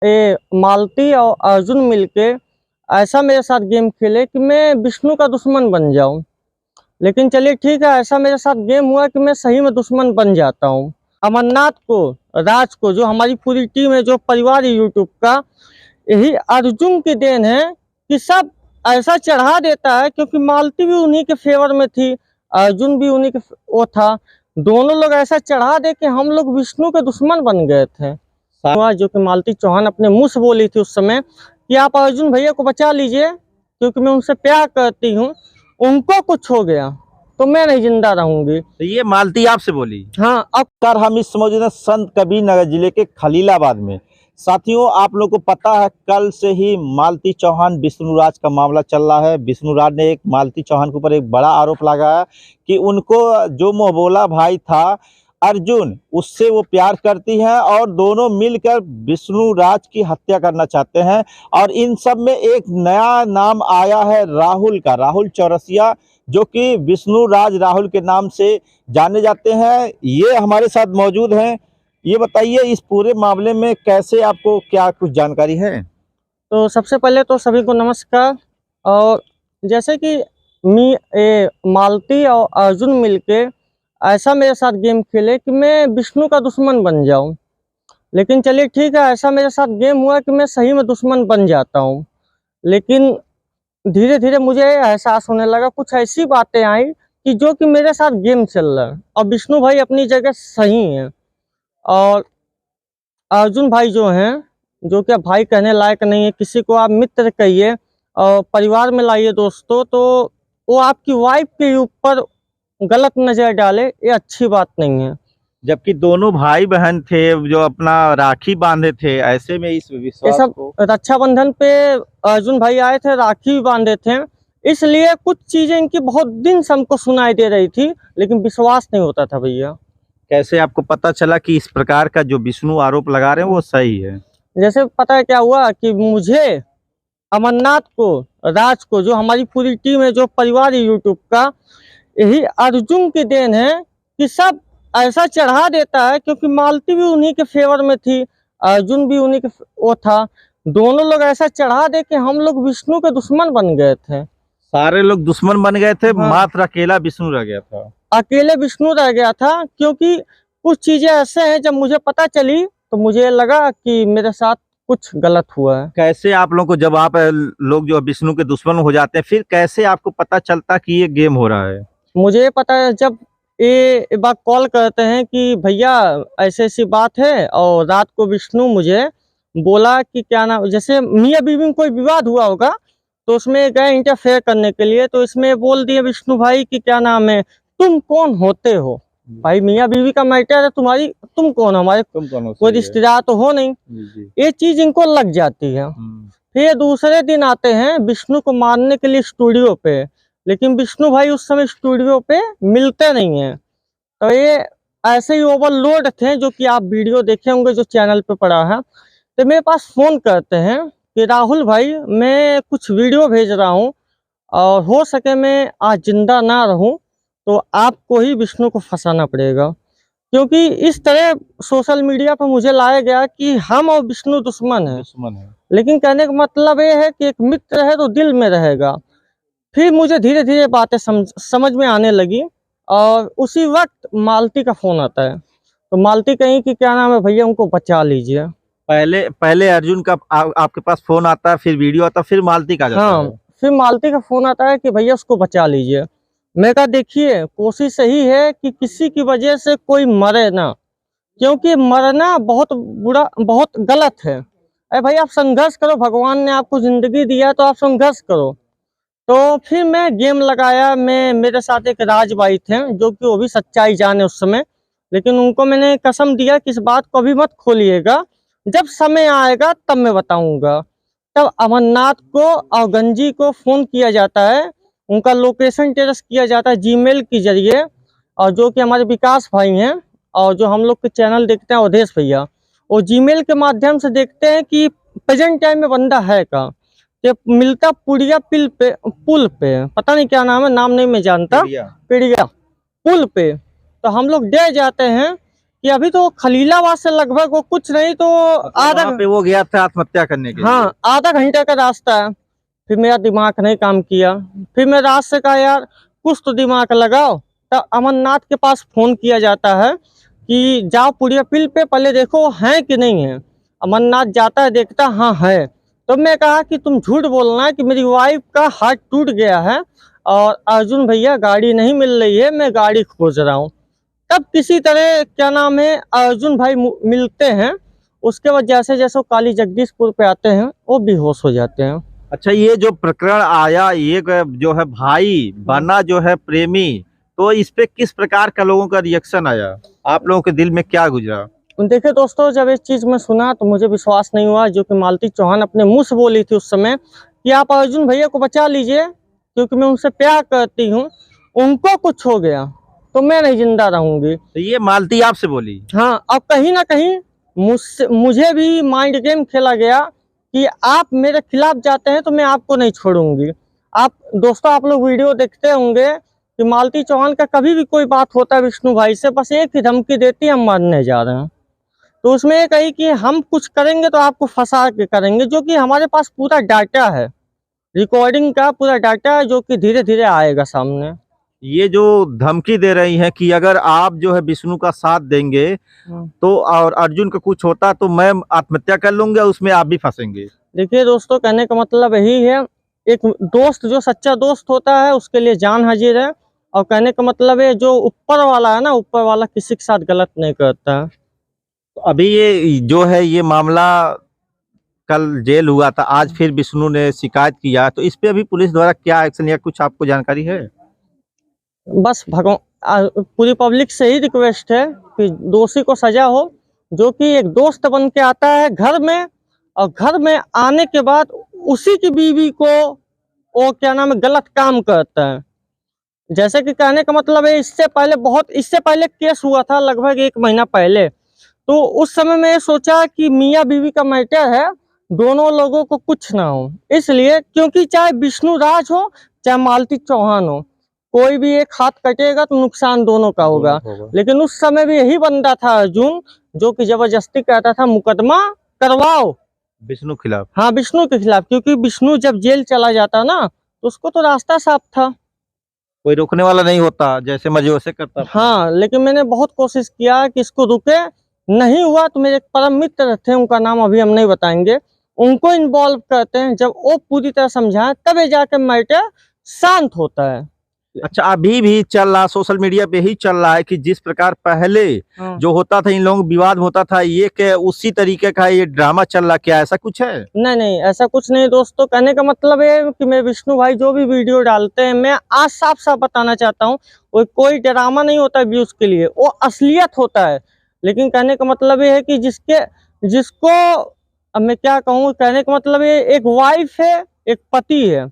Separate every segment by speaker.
Speaker 1: मालती और अर्जुन मिलके ऐसा मेरे साथ गेम खेले कि मैं विष्णु का दुश्मन बन जाऊं। लेकिन चलिए ठीक है, ऐसा मेरे साथ गेम हुआ कि मैं सही में दुश्मन बन जाता हूं। अमरनाथ को, राज को, जो हमारी पूरी टीम है, जो परिवार है यूट्यूब का, यही अर्जुन की देन है कि सब ऐसा चढ़ा देता है, क्योंकि मालती भी उन्हीं के फेवर में थी, अर्जुन भी उन्हीं के वो था। दोनों लोग ऐसा चढ़ा दे कि हम लोग विष्णु के दुश्मन बन गए थे। जो कि मालती चौहान अपने मुंह से बोली थी उस समय कि आप अर्जुन भैया को बचा लीजिए, क्योंकि मैं उनसे प्यार करती हूँ। उनको कुछ हो गया तो मैं नहीं जिंदा रहूंगी।
Speaker 2: तो ये मालती आपसे बोली?
Speaker 1: हाँ। अब
Speaker 2: सर, हम इस मौजूद हैं संत कबीर नगर जिले के खलीलाबाद में। साथियों, आप लोग को पता है कल से ही मालती चौहान विष्णुराज का मामला चल रहा है। विष्णुराज ने एक मालती चौहान के ऊपर एक बड़ा आरोप लगाया कि उनको जो मोहबोला भाई था अर्जुन, उससे वो प्यार करती हैं और दोनों मिलकर विष्णुराज की हत्या करना चाहते हैं। और इन सब में एक नया नाम आया है राहुल का, राहुल चौरसिया, जो कि विष्णुराज राहुल के नाम से जाने जाते हैं। ये हमारे साथ मौजूद हैं। ये बताइए, इस पूरे मामले में कैसे, आपको क्या कुछ जानकारी है?
Speaker 1: तो सबसे पहले तो सभी को नमस्कार। और जैसे कि मालती और अर्जुन मिलके ऐसा मेरे साथ गेम खेले कि मैं विष्णु का दुश्मन बन जाऊं। लेकिन चलिए ठीक है, ऐसा मेरे साथ गेम हुआ कि मैं सही में दुश्मन बन जाता हूं। लेकिन धीरे धीरे मुझे एहसास होने लगा, कुछ ऐसी बातें आई कि जो कि मेरे साथ गेम चल रहा है, और विष्णु भाई अपनी जगह सही है, और अर्जुन भाई जो हैं, जो कि अब भाई कहने लायक नहीं है, किसी को आप मित्र कहिए और परिवार में लाइए दोस्तों, तो वो आपकी वाइफ के ऊपर गलत नजर डाले, ये अच्छी बात नहीं है।
Speaker 2: जबकि दोनों भाई बहन थे जो अपना राखी बांधे थे, ऐसे में इस
Speaker 1: ये
Speaker 2: विश्वास
Speaker 1: सब
Speaker 2: को।
Speaker 1: रक्षाबंधन पे अर्जुन भाई आए थे, राखी भी बांधे थे, इसलिए कुछ चीजें इनकी बहुत दिन से हमको सुनाई दे रही थी, लेकिन विश्वास नहीं होता था भैया।
Speaker 2: कैसे आपको पता चला कि इस प्रकार का जो विष्णु आरोप लगा रहे हैं वो सही है?
Speaker 1: जैसे पता है क्या हुआ कि मुझे, अमरनाथ को, राज को, जो हमारी पूरी टीम है, जो परिवार है यूट्यूब का, यही अर्जुन की देन है कि सब ऐसा चढ़ा देता है, क्योंकि मालती भी उन्हीं के फेवर में थी, अर्जुन भी उन्हीं के वो था। दोनों लोग ऐसा चढ़ा दे कि हम लोग विष्णु के दुश्मन बन गए थे।
Speaker 2: सारे लोग दुश्मन बन गए थे।
Speaker 1: हाँ।
Speaker 2: मात्र अकेला विष्णु रह गया था।
Speaker 1: अकेले विष्णु रह गया था, क्योंकि कुछ चीजें ऐसे हैं, जब मुझे पता चली तो मुझे लगा कि मेरे साथ कुछ गलत हुआ है।
Speaker 2: कैसे आप लोगों को, जब आप लोग जो विष्णु के दुश्मन हो जाते हैं, फिर कैसे आपको पता चलता कि ये गेम हो रहा है?
Speaker 1: मुझे पता है, जब ये एक बार कॉल करते हैं कि भैया ऐसी ऐसी बात है, और रात को विष्णु मुझे बोला कि क्या नाम, जैसे मियाँ बीवी में कोई विवाद हुआ होगा तो उसमें गए इंटरफेयर करने के लिए, तो इसमें बोल दिए विष्णु भाई कि क्या नाम है, तुम कौन होते हो भाई, मियाँ बीवी का मैटर है, तुम्हारी तुम कौन हो, हमारे
Speaker 2: तुम दोनों
Speaker 1: कोई रिश्तेदार तो हो नहीं। ये चीज इनको लग जाती है। फिर दूसरे दिन आते हैं विष्णु को मारने के लिए स्टूडियो पे, लेकिन विष्णु भाई उस समय स्टूडियो पे मिलते नहीं हैं। तो ये ऐसे ही ओवरलोड थे, जो कि आप वीडियो देखे होंगे जो चैनल पे पड़ा है। तो मेरे पास फोन करते हैं कि राहुल भाई, मैं कुछ वीडियो भेज रहा हूँ, और हो सके मैं आज जिंदा ना रहूं, तो आपको ही विष्णु को फंसाना पड़ेगा, क्योंकि इस तरह सोशल मीडिया पर मुझे लाया गया कि हम और विष्णु दुश्मन है। लेकिन कहने का मतलब ये है कि एक मित्र है तो दिल में रहेगा। फिर मुझे धीरे धीरे बातें समझ में आने लगी, और उसी वक्त मालती का फोन आता है। तो मालती कहीं कि क्या नाम है भैया, उनको बचा लीजिए।
Speaker 2: पहले अर्जुन का आपके पास फोन आता है, फिर वीडियो आता है, फिर मालती का जाता
Speaker 1: हाँ,
Speaker 2: है।
Speaker 1: फिर मालती का फोन आता है कि भैया उसको बचा लीजिए। मैं कहा देखिए, कोशिश यही है कि किसी की वजह से कोई मरे ना, क्योंकि मरना बहुत बुरा, बहुत गलत है। अरे भाई, आप संघर्ष करो, भगवान ने आपको जिंदगी दिया तो आप संघर्ष करो। तो फिर मैं गेम लगाया। मेरे साथ एक राजबाई थे, जो कि वो भी सच्चाई जाने उस समय, लेकिन उनको मैंने कसम दिया कि इस बात को अभी मत खोलिएगा, जब समय आएगा तब मैं बताऊंगा। तब अमरनाथ को और गंजी को फोन किया जाता है, उनका लोकेशन ट्रेस किया जाता है जीमेल के जरिए, और जो कि हमारे विकास भाई हैं, और जो हम लोग के चैनल देखते हैं अवधेश भैया, वो जीमेल के माध्यम से देखते हैं कि प्रेजेंट टाइम में बंदा है का। ये मिलता पुड़िया पुल पे, पता नहीं क्या नाम है, नाम नहीं मैं जानता, पिड़िया पुल पे। तो हम लोग डर जाते हैं कि अभी तो खलीलाबाद से लगभग वो कुछ नहीं तो आधा,
Speaker 2: वहाँ पे वो गया था आत्महत्या करने के लिए।
Speaker 1: हाँ आधा घंटे का रास्ता है। फिर मेरा दिमाग नहीं काम किया, फिर मैं रात से कहा यार कुछ तो दिमाग लगाओ। तब अमरनाथ के पास फोन किया जाता है कि जाओ पुड़िया पिल पे पहले देखो है कि नहीं है। अमरनाथ जाता है, देखता हाँ है। तो मैं कहा कि तुम झूठ बोलना है कि मेरी वाइफ का हार्ट टूट गया है और अर्जुन भैया गाड़ी नहीं मिल रही है, मैं गाड़ी खोज रहा हूँ। तब किसी तरह क्या नाम है अर्जुन भाई मिलते हैं। उसके बाद जैसे जैसे वो काली जगदीशपुर पे आते हैं वो बेहोश हो जाते हैं।
Speaker 2: अच्छा, ये जो प्रकरण आया, ये जो है भाई बना जो है प्रेमी, तो इस पे किस प्रकार का लोगों का रिएक्शन आया, आप लोगों के दिल में क्या गुजरा?
Speaker 1: देखिए दोस्तों, जब इस चीज में सुना तो मुझे विश्वास नहीं हुआ, जो कि मालती चौहान अपने मुंह से बोली थी उस समय कि आप अर्जुन भैया को बचा लीजिए क्योंकि मैं उनसे प्यार करती हूँ। उनको कुछ हो गया तो मैं नहीं जिंदा रहूंगी।
Speaker 2: तो ये मालती आपसे बोली?
Speaker 1: हाँ, अब कहीं ना कहीं मुझे भी माइंड गेम खेला गया कि आप मेरे खिलाफ जाते हैं तो मैं आपको नहीं छोड़ूंगी। आप दोस्तों, आप लोग वीडियो देखते होंगे कि मालती चौहान का कभी भी कोई बात होता है विष्णु भाई से, बस एक ही धमकी देती है, हम मरने जा रहे हैं। तो उसमें ये कही कि हम कुछ करेंगे तो आपको फंसा के करेंगे, जो कि हमारे पास पूरा डाटा है, रिकॉर्डिंग का पूरा डाटा है, जो कि धीरे धीरे आएगा सामने।
Speaker 2: ये जो धमकी दे रही हैं कि अगर आप जो है विष्णु का साथ देंगे तो और अर्जुन का कुछ होता तो मैं आत्महत्या कर लूंगा, उसमें आप भी फंसेंगे।
Speaker 1: देखिए दोस्तों, कहने का मतलब यही है, एक दोस्त जो सच्चा दोस्त होता है उसके लिए जान हाजिर है। और कहने का मतलब है जो ऊपर वाला है ना, ऊपर वाला किसी के साथ गलत नहीं करता है।
Speaker 2: तो अभी ये जो है ये मामला कल जेल हुआ था, आज फिर विष्णु ने शिकायत किया, तो इस पे अभी पुलिस द्वारा क्या एक्शन लिया, कुछ आपको जानकारी है?
Speaker 1: बस पूरी पब्लिक से ही रिक्वेस्ट है कि दोषी को सजा हो, जो कि एक दोस्त बन के आता है घर में, और घर में आने के बाद उसी की बीवी को वो क्या नाम है गलत काम करता है। जैसे कि कहने का मतलब है, इससे पहले केस हुआ था लगभग 1 महीना पहले। तो उस समय में ये सोचा कि मियाँ बीवी का मैटर है, दोनों लोगों को कुछ ना हो, इसलिए क्योंकि चाहे विष्णु राज हो चाहे मालती चौहान हो, कोई भी एक हाथ कटेगा तो नुकसान दोनों का होगा। लेकिन उस समय भी यही बंदा था अर्जुन, जो कि जबरदस्ती कहता था मुकदमा करवाओ
Speaker 2: विष्णु खिलाफ?
Speaker 1: हाँ, विष्णु के खिलाफ, क्योंकि विष्णु जब जेल चला जाता ना तो उसको तो रास्ता साफ था,
Speaker 2: कोई रोकने वाला नहीं होता, जैसे मर्जी वैसे करता था।
Speaker 1: हाँ। लेकिन मैंने बहुत कोशिश किया कि इसको रुके, नहीं हुआ। तो मेरे एक परम मित्र थे, उनका नाम अभी हम नहीं बताएंगे, उनको इन्वॉल्व करते हैं। जब वो पूरी तरह समझाए तब जाके मैटर शांत होता है।
Speaker 2: अच्छा, अभी भी चल रहा, सोशल मीडिया पे ही चल रहा है कि जिस प्रकार पहले जो होता था, इन लोगों में विवाद होता था, ये के उसी तरीके का ये ड्रामा चल रहा, क्या ऐसा कुछ है?
Speaker 1: नहीं नहीं, ऐसा कुछ नहीं दोस्तों। कहने का मतलब है कि मैं विष्णु भाई जो भी वीडियो डालते हैं, मैं आज साफ साफ बताना चाहता हूँ, वो कोई ड्रामा नहीं होता व्यूज के लिए, वो असलियत होता है। लेकिन कहने का मतलब ये है कि जिसको अब मैं क्या कहूँ, कहने का मतलब ये एक वाइफ है, एक पति है,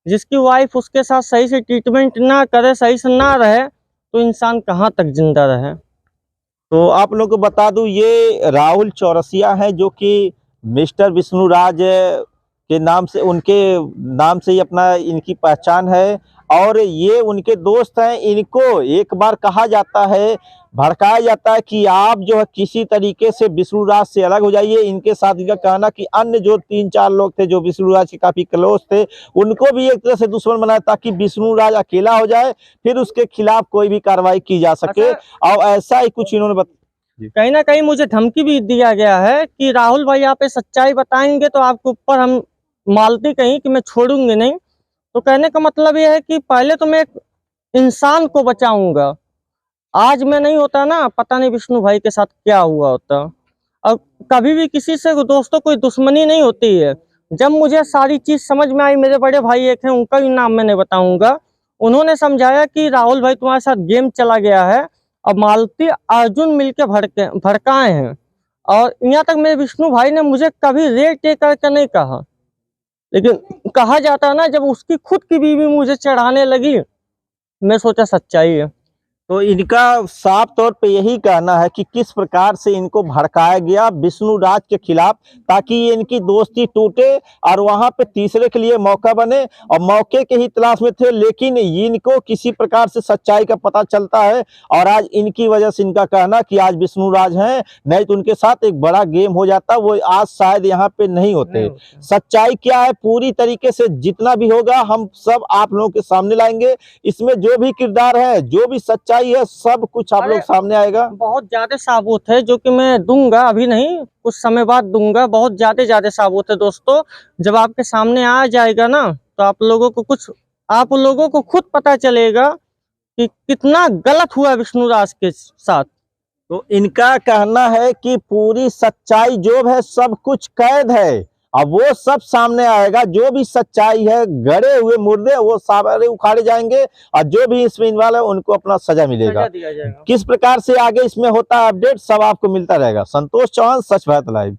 Speaker 1: जिसकी वाइफ उसके साथ सही से ट्रीटमेंट ना करे, सही से ना रहे, तो इंसान कहाँ तक जिंदा रहे।
Speaker 2: तो आप लोगों को बता दूं, ये राहुल चौरसिया है, जो कि मिस्टर विष्णुराज के नाम से, उनके नाम से ही अपना इनकी पहचान है, और ये उनके दोस्त हैं। इनको एक बार कहा जाता है, भड़काया जाता है कि आप जो है किसी तरीके से विष्णुराज से अलग हो जाइए। इनके साथ इनका कहना कि अन्य जो 3-4 लोग थे जो विष्णुराज के काफी क्लोज थे, उनको भी एक तरह से दुश्मन बनाया ताकि विष्णुराज अकेला हो जाए, फिर उसके खिलाफ कोई भी कार्रवाई की जा सके। और ऐसा ही कुछ इन्होंने
Speaker 1: कहीं ना कहीं मुझे धमकी भी दिया गया है कि राहुल भाई आप सच्चाई बताएंगे तो आपके ऊपर हम मालती कहीं कि मैं छोड़ूंगी नहीं। तो कहने का मतलब ये है कि पहले तो मैं एक इंसान को बचाऊंगा, आज मैं नहीं होता ना, पता नहीं विष्णु भाई के साथ क्या हुआ होता। और कभी भी किसी से दोस्तों कोई दुश्मनी नहीं होती है। जब मुझे सारी चीज समझ में आई, मेरे बड़े भाई एक हैं, उनका भी नाम मैं नहीं बताऊंगा, उन्होंने समझाया कि राहुल भाई तुम्हारे साथ गेम चला गया है, और मालती अर्जुन मिलके भड़काए हैं। और यहाँ तक मेरे विष्णु भाई ने मुझे कभी रेट टेक करके नहीं कहा, लेकिन कहा जाता है ना, जब उसकी खुद की बीवी मुझे चढ़ाने लगी, मैं सोचा सच्चाई है।
Speaker 2: तो इनका साफ तौर पे यही कहना है कि किस प्रकार से इनको भड़काया गया विष्णु राज के खिलाफ, ताकि ये इनकी दोस्ती टूटे और वहां पे तीसरे के लिए मौका बने, और मौके के ही तलाश में थे, लेकिन इनको किसी प्रकार से सच्चाई का पता चलता है और आज इनकी वजह से इनका कहना कि आज विष्णु राज हैं, नहीं तो उनके साथ एक बड़ा गेम हो जाता, वो आज शायद यहाँ पे नहीं होते। सच्चाई क्या है पूरी तरीके से जितना भी होगा हम सब आप लोगों के सामने लाएंगे। इसमें जो भी किरदार है, जो भी सच्चाई है, सब कुछ आप लोग सामने आएगा।
Speaker 1: बहुत ज्यादा साबुत है जो कि मैं दूंगा, अभी नहीं कुछ समय बाद दूंगा। बहुत ज्यादा साबुत है दोस्तों। जब आपके सामने आ जाएगा ना तो आप लोगों को खुद पता चलेगा कि कितना गलत हुआ विष्णु राज के साथ।
Speaker 2: तो इनका कहना है कि पूरी सच्चाई जो है सब कुछ कैद है, अब वो सब सामने आएगा। जो भी सच्चाई है, गड़े हुए मुर्दे वो सारे उखाड़े जाएंगे और जो भी इसमें इन्वॉल्व है उनको अपना सजा मिलेगा।
Speaker 1: दिया जाएगा।
Speaker 2: किस प्रकार से आगे इसमें होता है अपडेट, सब आपको मिलता रहेगा। संतोष चौहान, सच बात लाइव।